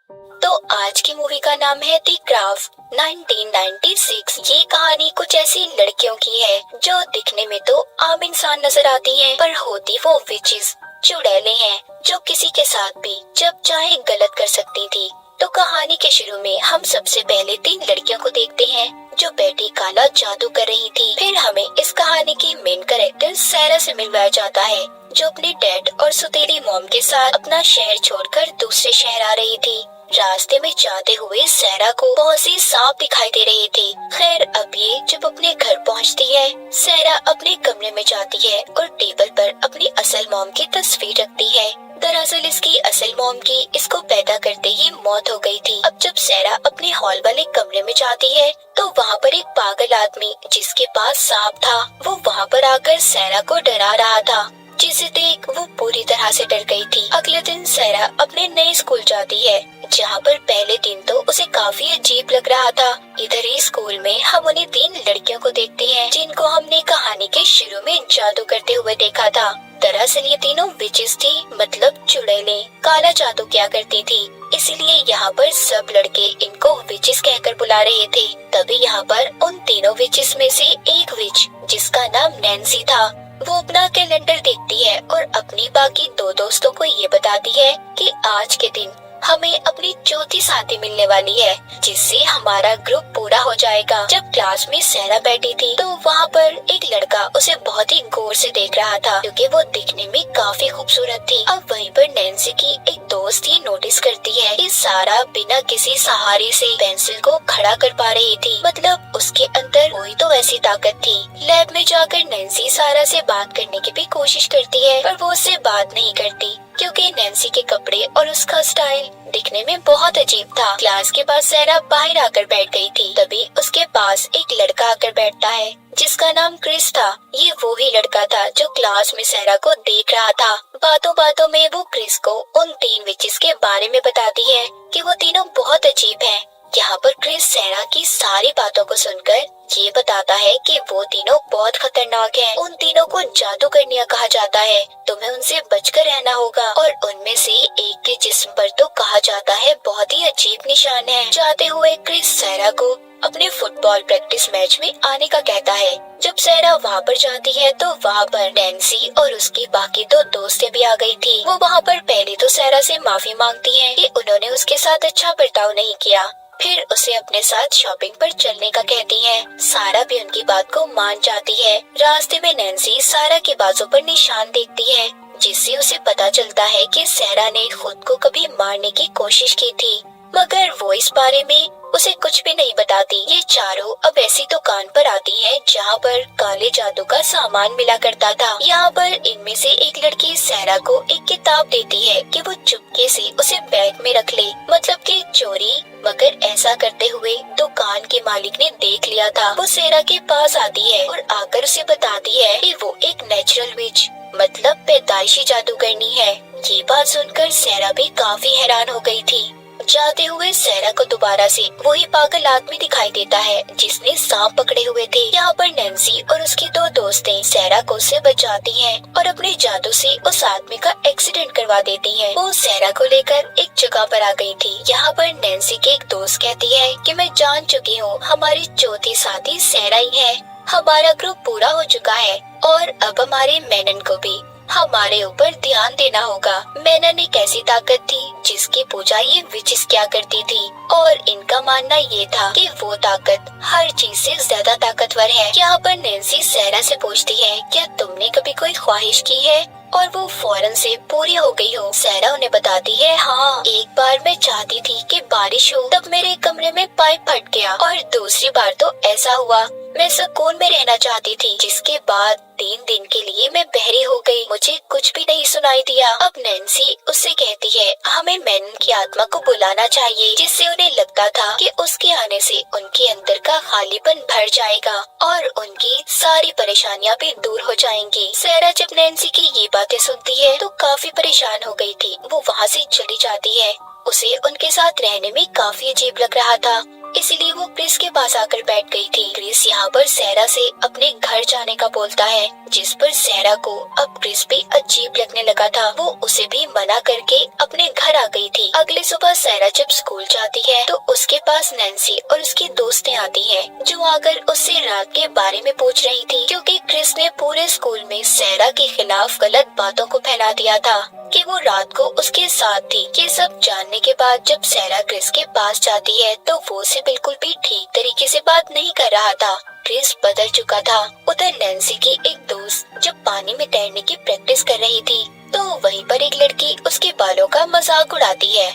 तो आज की मूवी का नाम है द क्राफ्ट 1996। ये कहानी कुछ ऐसी लड़कियों की है जो दिखने में तो आम इंसान नजर आती हैं, पर होती वो विचेस, चुड़ैलें हैं जो किसी के साथ भी जब चाहे गलत कर सकती थी। तो कहानी के शुरू में हम सबसे पहले 3 लड़कियों को देखते हैं जो बैठी काला जादू कर रही थी। फिर हमें इस कहानी की मेन कैरेक्टर सैरा से मिलवाया जाता है जो अपने डैड और सुतेली मॉम के साथ अपना शहर छोड़कर दूसरे शहर आ रही थी। रास्ते में जाते हुए सैरा को बहुत सी सांप दिखाई दे रहे थे। खैर अब ये जब अपने घर पहुंचती है, सैरा अपने कमरे में जाती है और टेबल पर अपनी असल मॉम की तस्वीर रखती है। दरअसल इसकी असल मॉम की इसको पैदा करते ही मौत हो गई थी। अब जब सैरा अपने हॉल वाले कमरे में जाती है तो वहाँ पर एक पागल आदमी जिसके पास सांप था वो वहाँ पर आकर सैरा को डरा रहा था, जिसे देख वो पूरी तरह से डर गई थी। अगले दिन सैरा अपने नए स्कूल जाती है जहाँ पर पहले दिन तो उसे काफी अजीब लग रहा था। इधर ही स्कूल में हम उन्हें 3 लड़कियों को देखते हैं जिनको हमने कहानी के शुरू में जादू करते हुए देखा था। दरअसल ये तीनों विचेस थी, मतलब चुड़ैलें। काला जादू क्या करती थी, इसीलिए यहाँ पर सब लड़के इनको विचेस कहकर बुला रहे थे। तभी यहाँ पर उन तीनों विचेस में से एक विच जिसका नाम नैन्सी था, वो अपना कैलेंडर देखती है और अपनी बाकी 2 दोस्तों को ये बताती है कि आज के दिन हमें अपनी चौथी साथी मिलने वाली है जिससे हमारा ग्रुप पूरा हो जाएगा। जब क्लास में सैरा बैठी थी तो वहाँ पर एक लड़का उसे बहुत ही गौर से देख रहा था क्योंकि वो दिखने में काफी खूबसूरत थी। अब वहीं पर नैन्सी की एक दोस्त ही नोटिस करती है कि सारा बिना किसी सहारे से पेंसिल को खड़ा कर पा रही थी, मतलब उसके अंदर कोई तो ऐसी ताकत थी। लैब में जाकर नैन्सी सारा से बात करने की भी कोशिश करती है पर वो उससे बात नहीं करती क्योंकि नैन्सी के कपड़े और उसका स्टाइल दिखने में बहुत अजीब था। क्लास के बाद सैरा बाहर आकर बैठ गई थी। तभी उसके पास एक लड़का आकर बैठता है जिसका नाम क्रिस था। ये वो ही लड़का था जो क्लास में सैरा को देख रहा था। बातों बातों में वो क्रिस को उन 3 विचेस के बारे में बताती है कि वो तीनों बहुत अजीब हैं। यहाँ पर क्रिस सैरा की सारी बातों को सुनकर ये बताता है कि वो तीनों बहुत खतरनाक हैं। उन तीनों को जादूगरनिया कहा जाता है, तुम्हें उनसे बचकर रहना होगा। और उनमें से एक के जिस्म पर तो कहा जाता है बहुत ही अजीब निशान है। जाते हुए क्रिस सैरा को अपने फुटबॉल प्रैक्टिस मैच में आने का कहता है। जब सैरा वहाँ पर जाती है तो वहाँ पर नैन्सी और उसकी बाकी 2 दोस्तें भी आ गई थी। वो वहाँ पर पहले तो सैरा से माफी मांगती हैं कि उन्होंने उसके साथ अच्छा बर्ताव नहीं किया, फिर उसे अपने साथ शॉपिंग पर चलने का कहती हैं। सारा भी उनकी बात को मान जाती है। रास्ते में नैन्सी सारा के बाजू पर निशान देखती है जिससे उसे पता चलता है कि सैरा ने खुद को कभी मारने की कोशिश की थी, मगर वो इस बारे में उसे कुछ भी नहीं बताती। ये चारों अब ऐसी दुकान पर आती है जहाँ पर काले जादू का सामान मिला करता था। यहाँ पर इनमें से एक लड़की सैरा को एक किताब देती है कि वो चुपके से उसे बैग में रख ले, मतलब कि चोरी। मगर ऐसा करते हुए दुकान के मालिक ने देख लिया था। वो सैरा के पास आती है और आकर उसे बताती है कि वो एक नेचुरल विच, मतलब पैदाइशी जादूगरनी है। ये बात सुनकर सैरा भी काफी हैरान हो गई थी। जाते हुए सैरा को दोबारा से वही पागल आदमी दिखाई देता है जिसने सांप पकड़े हुए थे। यहाँ पर नैन्सी और उसकी 2 दोस्तें सैरा को उससे बचाती हैं और अपने जादू से उस आदमी का एक्सीडेंट करवा देती हैं। वो सैरा को लेकर एक जगह पर आ गई थी। यहाँ पर नैन्सी की एक दोस्त कहती है कि मैं जान चुकी हूँ, हमारी चौथी साथी सैरा ही है। हमारा ग्रुप पूरा हो चुका है और अब हमारे मेनन को भी हमारे ऊपर ध्यान देना होगा। मेनन एक ऐसी ताकत थी जिसकी पूजा ये विचेस क्या करती थी और इनका मानना ये था कि वो ताकत हर चीज से ज्यादा ताकतवर है। यहाँ पर नैन्सी सैरा से पूछती है, क्या तुमने कभी कोई ख्वाहिश की है? और वो फौरन से पूरी हो गई हो। सैरा उन्हें बताती है, हाँ, एक बार मैं चाहती थी कि बारिश हो, तब मेरे कमरे में पाइप फट गया और दूसरी बार तो ऐसा हुआ मैं सुकून में रहना चाहती थी, जिसके बाद 3 दिन के लिए मैं बहरी हो गई, मुझे कुछ भी नहीं सुनाई दिया। अब नैन्सी उससे कहती है, हमें मेनन की आत्मा को बुलाना चाहिए, जिससे उन्हें लगता था कि उसके आने से उनके अंदर का खालीपन भर जाएगा और उनकी सारी परेशानियां भी दूर हो जाएंगी। सैरा जब नैन्सी की ये बातें सुनती है तो काफी परेशान हो गई थी। वो वहाँ से चली जाती है। उसे उनके साथ रहने में काफी अजीब लग रहा था। इसलिए वो क्रिस के पास आकर बैठ गई थी। क्रिस यहाँ पर सैरा से अपने घर जाने का बोलता है, जिस पर सैरा को अब क्रिस भी अजीब लगने लगा था। वो उसे भी मना करके अपने घर आ गई थी। अगली सुबह सैरा जब स्कूल जाती है तो उसके पास नैन्सी और उसकी दोस्तें आती हैं, जो आकर उससे रात के बारे में पूछ रही थी, क्योंकि क्रिस ने पूरे स्कूल में सैरा के खिलाफ गलत बातों को फैला दिया था कि वो रात को उसके साथ थी। ये सब जानने के बाद जब सैरा क्रिस के पास जाती है तो वो उसे बिल्कुल भी ठीक तरीके से बात नहीं कर रहा था। क्रिस बदल चुका था। उधर नैन्सी की एक दोस्त जब पानी में तैरने की प्रैक्टिस कर रही थी तो वहीं पर एक लड़की उसके बालों का मजाक उड़ाती है।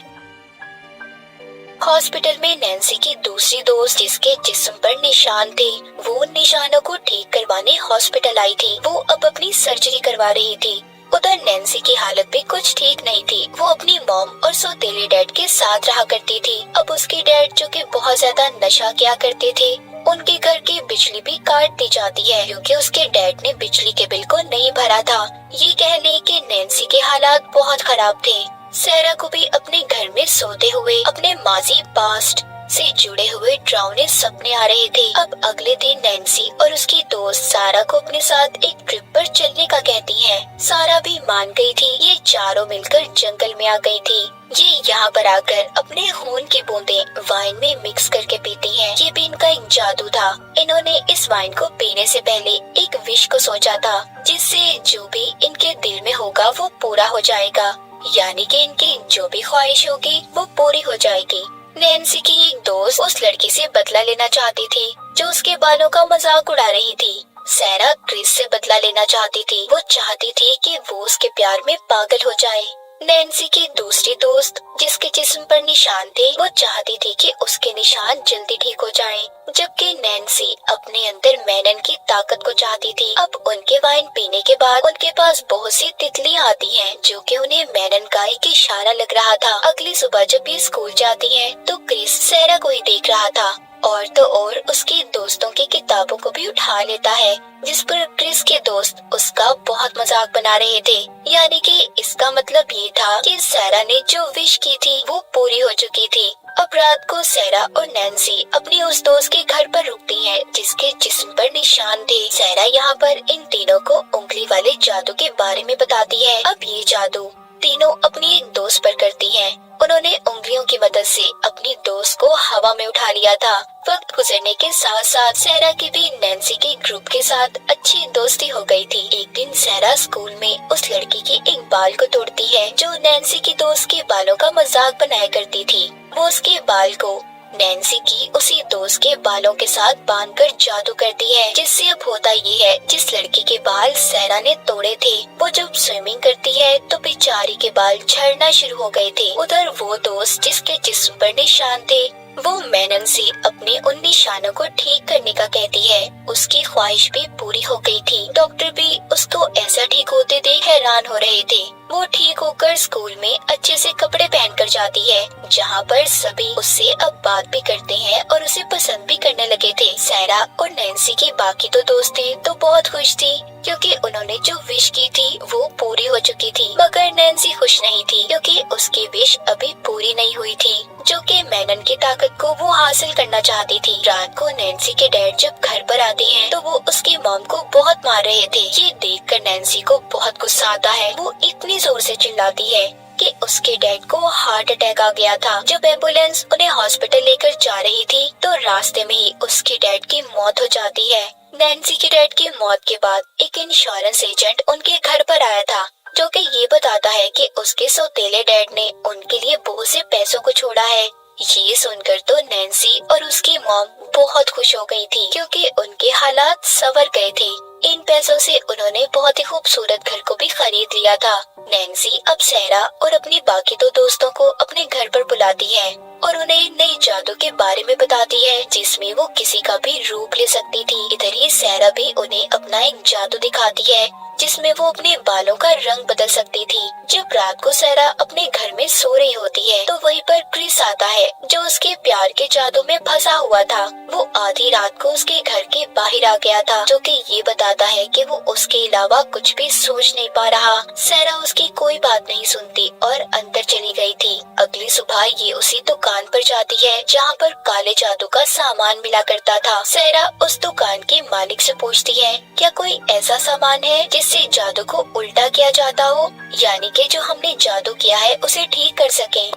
हॉस्पिटल में नैन्सी की दूसरी दोस्त जिसके जिस्म पर निशान थे, वो उन निशानों को ठीक करवाने हॉस्पिटल आई थी। वो अब अपनी सर्जरी करवा रही थी। उधर नैन्सी की हालत भी कुछ ठीक नहीं थी। वो अपनी मॉम और सौतेले डैड के साथ रहा करती थी। अब उसके डैड जो कि बहुत ज्यादा नशा किया करते थे, उनके घर की बिजली भी काट दी जाती है क्योंकि उसके डैड ने बिजली के बिल को नहीं भरा था। ये कह ले कि नैन्सी के हालात बहुत खराब थे। सैरा को भी अपने घर में सोते हुए अपने माजी पास्ट से जुड़े हुए डरावने सपने आ रहे थे। अब अगले दिन नैन्सी और उसकी दोस्त सारा को अपने साथ एक ट्रिप पर चलने का कहती हैं। सारा भी मान गई थी। ये चारों मिलकर जंगल में आ गई थी। ये यहाँ पर आकर अपने खून की बूंदें वाइन में मिक्स करके पीती हैं। ये भी इनका एक जादू था। इन्होंने इस वाइन को पीने से पहले एक विश को सोचा था, जिससे जो भी इनके दिल में होगा वो पूरा हो जाएगा, यानी कि इनकी जो भी ख्वाहिश होगी वो पूरी हो जाएगी। नैन्सी की एक दोस्त उस लड़की से बदला लेना चाहती थी जो उसके बालों का मजाक उड़ा रही थी। सैरा क्रिस से बदला लेना चाहती थी। वो चाहती थी कि वो उसके प्यार में पागल हो जाए। नैन्सी की दूसरी दोस्त जिसके जिस्म पर निशान थे, वो चाहती थी कि उसके निशान जल्दी ठीक हो जाएं, जबकि नैन्सी अपने अंदर मैनन की ताकत को चाहती थी। अब उनके वाइन पीने के बाद उनके पास बहुत सी तितलियां आती हैं, जो कि उन्हें मैनन का एक इशारा लग रहा था। अगली सुबह जब ये स्कूल जाती हैं, तो क्रिस सैरा को ही देख रहा था और तो और उसकी दोस्तों की किताबों को भी उठा लेता है, जिस पर क्रिस के दोस्त उसका बहुत मजाक बना रहे थे। यानी कि इसका मतलब ये था कि सैरा ने जो विश की थी वो पूरी हो चुकी थी। अब रात को सैरा और नैन्सी अपनी उस दोस्त के घर पर रुकती हैं, जिसके जिस्म पर निशान थे। सैरा यहाँ पर इन तीनों को उंगली वाले जादू के बारे में बताती है। अब ये जादू तीनों अपनी एक दोस्त पर करती हैं। उन्होंने उंगलियों की मदद से अपनी दोस्त को हवा में उठा लिया था। वक्त गुजरने के साथ साथ सैरा की भी नैन्सी के ग्रुप के साथ अच्छी दोस्ती हो गई थी। एक दिन सैरा स्कूल में उस लड़की की एक बाल को तोड़ती है जो नैन्सी की दोस्त के बालों का मजाक बनाया करती थी। वो उसके बाल को नैन्सी की उसी दोस्त के बालों के साथ बांधकर जादू करती है, जिससे अब होता ये है, जिस लड़की के बाल सैरा ने तोड़े थे वो जब स्विमिंग करती है तो बेचारी के बाल झड़ना शुरू हो गए थे। उधर वो दोस्त जिसके जिस्म पर निशान थे, वो मैनन से अपने उन निशानों को ठीक करने का कहती है। उसकी ख्वाहिश भी पूरी हो गई थी। डॉक्टर भी उसको ऐसा ठीक होते देख हैरान हो रहे थे। वो ठीक होकर स्कूल में अच्छे से कपड़े पहनकर जाती है, जहाँ पर सभी उससे अब बात भी करते हैं और उसे पसंद भी करने लगे थे। सैरा और नैन्सी की बाकी तो दोस्तें तो बहुत खुश थी, क्योंकि उन्होंने जो विश की थी वो पूरी हो चुकी थी। मगर नैन्सी खुश नहीं थी, क्योंकि उसकी विश अभी पूरी नहीं हुई थी, जो कि मैनन की ताकत को वो हासिल करना चाहती थी। रात को नैन्सी के डैड जब घर पर आते हैं तो वो उसकी मॉम को बहुत मार रहे थे। ये देखकर नैन्सी को बहुत गुस्सा आता है। वो इतनी जोर से चिल्लाती है कि उसके डैड को हार्ट अटैक आ गया था। जब एम्बुलेंस उन्हें हॉस्पिटल लेकर जा रही थी तो रास्ते में ही उसके डैड की मौत हो जाती है। नैन्सी के डैड की मौत के बाद एक इंश्योरेंस एजेंट उनके घर पर आया था, जो कि ये बताता है कि उसके सौतेले डैड ने उनके लिए बहुत से पैसों को छोड़ा है। ये सुनकर तो नैन्सी और उसकी मॉम बहुत खुश हो गई थी, क्योंकि उनके हालात संवर गए थे। इन पैसों से उन्होंने बहुत ही खूबसूरत घर को भी खरीद लिया था। नैन्सी अब सैरा और अपनी बाकी दो दोस्तों को अपने घर पर बुलाती है और उन्हें नई जादू के बारे में बताती है, जिसमें वो किसी का भी रूप ले सकती थी। इधर ही सैरा भी उन्हें अपना एक जादू दिखाती है, जिसमें वो अपने बालों का रंग बदल सकती थी। जब रात को सैरा अपने घर में सो रही होती है तो वहीं पर क्रिस क्रिस आता है जो उसके प्यार के जादू में फंसा हुआ था। वो आधी रात को उसके घर के बाहर आ गया था, जो कि ये बताता है कि वो उसके अलावा कुछ भी सोच नहीं पा रहा। सारा उसकी कोई बात नहीं सुनती और अंदर चली गई थी। अगली सुबह ये उसी दुकान पर जाती है जहाँ पर काले जादू का सामान मिला करता था। सारा उस दुकान के मालिक से पूछती है, क्या कोई ऐसा सामान है जिससे जादू को उल्टा किया जाता हो, यानी कि जो हमने जादू किया है उसे ठीक कर सके।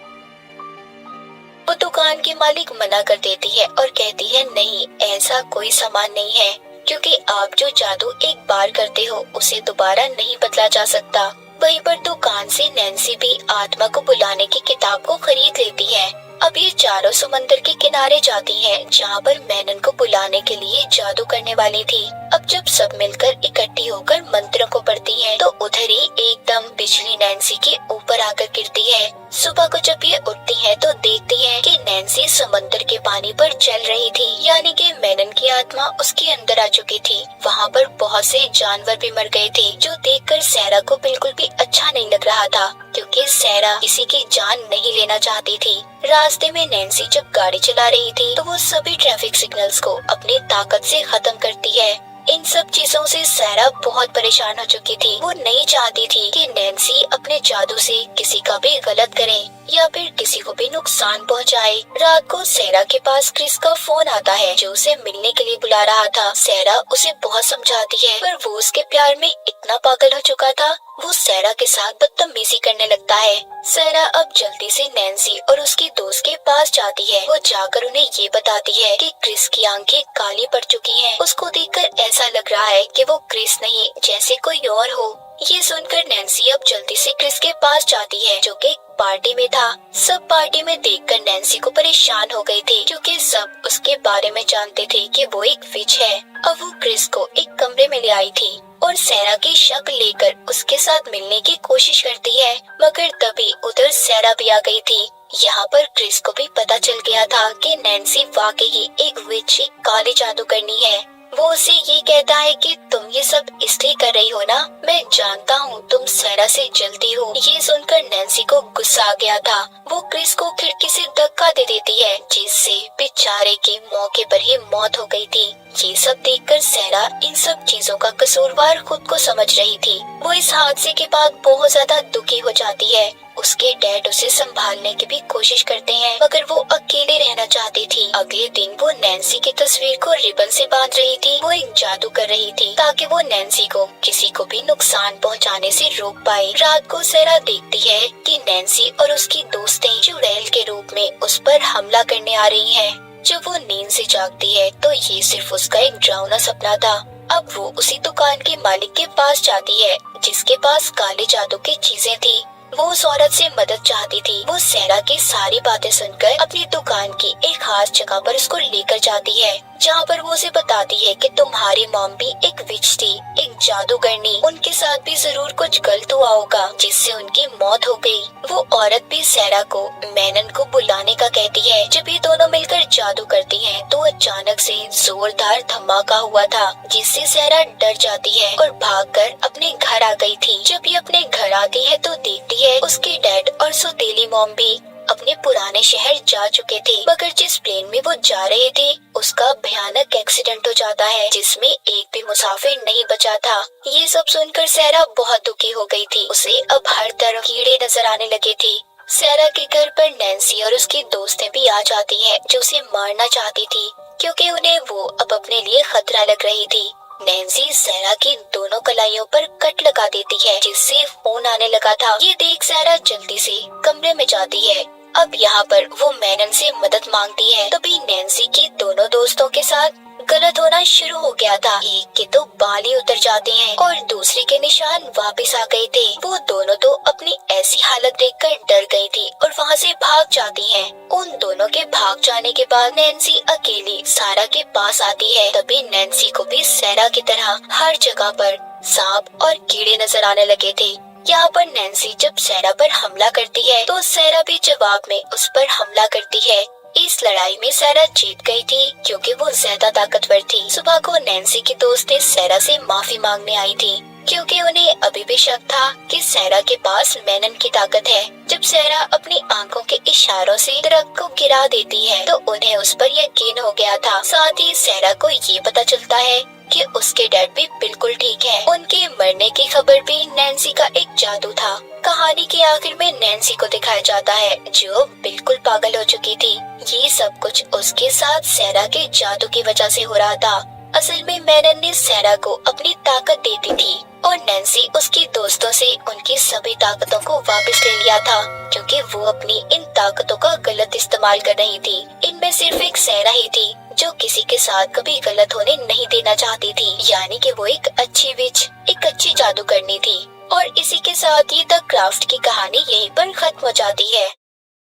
वो दुकान की मालिक मना कर देती है और कहती है, नहीं, ऐसा कोई सामान नहीं है, क्योंकि आप जो जादू एक बार करते हो उसे दोबारा नहीं बदला जा सकता। वहीं पर दुकान से नैन्सी भी आत्मा को बुलाने की किताब को खरीद लेती है। अब ये चारों समंदर के किनारे जाती हैं, जहाँ पर मैनन को बुलाने के लिए जादू करने वाली थी। अब जब सब मिलकर इकट्ठी होकर मंत्रों को पढ़ती हैं, तो उधर ही एकदम बिजली नैन्सी के ऊपर आकर गिरती है। सुबह को जब ये उठती हैं, तो देखती हैं कि नैन्सी समंदर के पानी पर चल रही थी, यानी कि मैनन की आत्मा उसके अंदर आ चुकी थी। वहाँ पर बहुत से जानवर भी मर गए थे, जो देखकर सारा को बिल्कुल भी अच्छा नहीं लग रहा था, क्योंकि सारा किसी की जान नहीं लेना चाहती थी। रास्ते में नैन्सी जब गाड़ी चला रही थी, तो वो सभी ट्रैफिक सिग्नल्स को अपनी ताकत से खत्म करती है। इन सब चीजों से सारा बहुत परेशान हो चुकी थी। वो नहीं चाहती थी कि नैन्सी अपने जादू से किसी का भी गलत करे या फिर किसी को भी नुकसान पहुंचाए। रात को सारा के पास क्रिस का फोन आता है, जो उसे मिलने के लिए बुला रहा था। सारा उसे बहुत समझाती है, पर वो उसके प्यार में इतना पागल हो चुका था, वो सारा के साथ बदतमीजी करने लगता है। सारा अब जल्दी से नैन्सी और उसकी दोस्त के पास जाती है। वो जाकर उन्हें ये बताती है कि क्रिस की आंखें काली पड़ चुकी हैं। उसको देखकर ऐसा लग रहा है कि वो क्रिस नहीं, जैसे कोई और हो। ये सुनकर नैन्सी अब जल्दी से क्रिस के पास जाती है, जो कि पार्टी में था। सब पार्टी में देखकर नैन्सी को परेशान हो गई थी, क्योंकि सब उसके बारे में जानते थे कि वो एक विच है। अब वो क्रिस को एक कमरे में ले आई थी और सारा की शक्ल लेकर उसके साथ मिलने की कोशिश करती है, मगर तभी उधर सारा भी आ गई थी। यहाँ पर क्रिस को भी पता चल गया था कि नैन्सी वाकई ही एक विच, एक काली जादूगरनी है। वो उसे ये कहता है कि तुम ये सब इसलिए कर रही हो ना, मैं जानता हूँ तुम सारा से जलती हो। ये सुनकर नैन्सी को गुस्सा आ गया था। वो क्रिस को खिड़की से धक्का दे देती है, जिससे बेचारे की मौके पर ही मौत हो गई थी। ये सब देखकर सारा इन सब चीजों का कसूरवार खुद को समझ रही थी। वो इस हादसे के बाद बहुत ज्यादा दुखी हो जाती है। उसके डैड उसे संभालने की भी कोशिश करते हैं, मगर वो अकेले रहना चाहती थी। अगले दिन वो नैन्सी की तस्वीर को रिबन से बांध रही थी। वो एक जादू कर रही थी ताकि वो नैन्सी को किसी को भी नुकसान पहुंचाने से रोक पाए। रात को सारा देखती है कि नैन्सी और उसकी दोस्तें चुड़ैल के रूप में उस पर हमला करने आ रही हैं। जब वो नींद से जागती है, तो ये सिर्फ उसका एक डरावना सपना था। अब वो उसी दुकान के मालिक के पास जाती है, जिसके पास काले जादू की चीजें थी। वो उस औरत से मदद चाहती थी। वो सारा की सारी बातें सुनकर अपनी दुकान की एक खास जगह पर उसको लेकर जाती है, जहाँ पर वो उसे बताती है कि तुम्हारी मॉम भी एक विच थी, एक जादूगरनी। उनके साथ भी जरूर कुछ गलत हुआ होगा, जिससे उनकी मौत हो गई। वो औरत भी सारा को मैनन को बुलाने का कहती है। जब ये दोनों मिलकर जादू करती हैं, तो अचानक से जोरदार धमाका हुआ था, जिससे सारा डर जाती है और भागकर अपने घर आ गई थी। जब ये अपने घर आती है, तो देखती है उसके डैड और सौतेली मॉम भी अपने पुराने शहर जा चुके थे, मगर जिस प्लेन में वो जा रहे थे उसका भयानक एक्सीडेंट हो जाता है, जिसमें एक भी मुसाफिर नहीं बचा था। ये सब सुनकर सारा बहुत दुखी हो गई थी। उसे अब हर तरफ कीड़े नजर आने लगे थे। सारा के घर पर नैन्सी और उसकी दोस्तें भी आ जाती हैं, जो उसे मारना चाहती थी, क्योंकि उन्हें वो अब अपने लिए खतरा लग रही थी। नैन्सी सारा की दोनों कलाइयों पर कट लगा देती है, जिससे खून आने लगा था। ये देख सारा जल्दी से कमरे में जाती है। अब यहाँ पर वो मैनन से मदद मांगती है। तभी नैन्सी के दोनों दोस्तों के साथ गलत होना शुरू हो गया था। एक के तो बाल ही उतर जाते हैं और दूसरे के निशान वापस आ गए थे। वो दोनों तो अपनी ऐसी हालत देखकर डर गई थी और वहाँ से भाग जाती हैं। उन दोनों के भाग जाने के बाद नैन्सी अकेली सारा के पास आती है। तभी नैन्सी को भी सारा की तरह हर जगह पर सांप और कीड़े नजर आने लगे थे। यहाँ पर नैन्सी जब सारा पर हमला करती है, तो सारा भी जवाब में उस पर हमला करती है। इस लड़ाई में सारा जीत गई थी, क्योंकि वो ज्यादा ताकतवर थी। सुबह को नैन्सी की दोस्त सारा से माफी मांगने आई थी। क्योंकि उन्हें अभी भी शक था कि सहरा के पास मेनन की ताकत है। जब सहरा अपनी आंखों के इशारों से दरख्त को गिरा देती है तो उन्हें उस पर यकीन हो गया था। साथ ही सहरा को ये पता चलता है कि उसके डैड भी बिल्कुल ठीक है। उनके मरने की खबर भी नैन्सी का एक जादू था। कहानी के आखिर में नैन्सी को दिखाया जाता है जो बिल्कुल पागल हो चुकी थी। ये सब कुछ उसके साथ सहरा के जादू की वजह से हो रहा था। असल में मेनन ने सहरा को अपनी ताकत दे दी थी और नैन्सी उसके दोस्तों से उनकी सभी ताकतों को वापस ले लिया था, क्योंकि वो अपनी इन ताकतों का गलत इस्तेमाल कर रही थी। इनमें सिर्फ एक सहरा ही थी जो किसी के साथ कभी गलत होने नहीं देना चाहती थी, यानी कि वो एक अच्छी विच, एक अच्छी जादूगरनी थी। और इसी के साथ ही द क्राफ्ट की कहानी यहीं पर खत्म हो जाती है।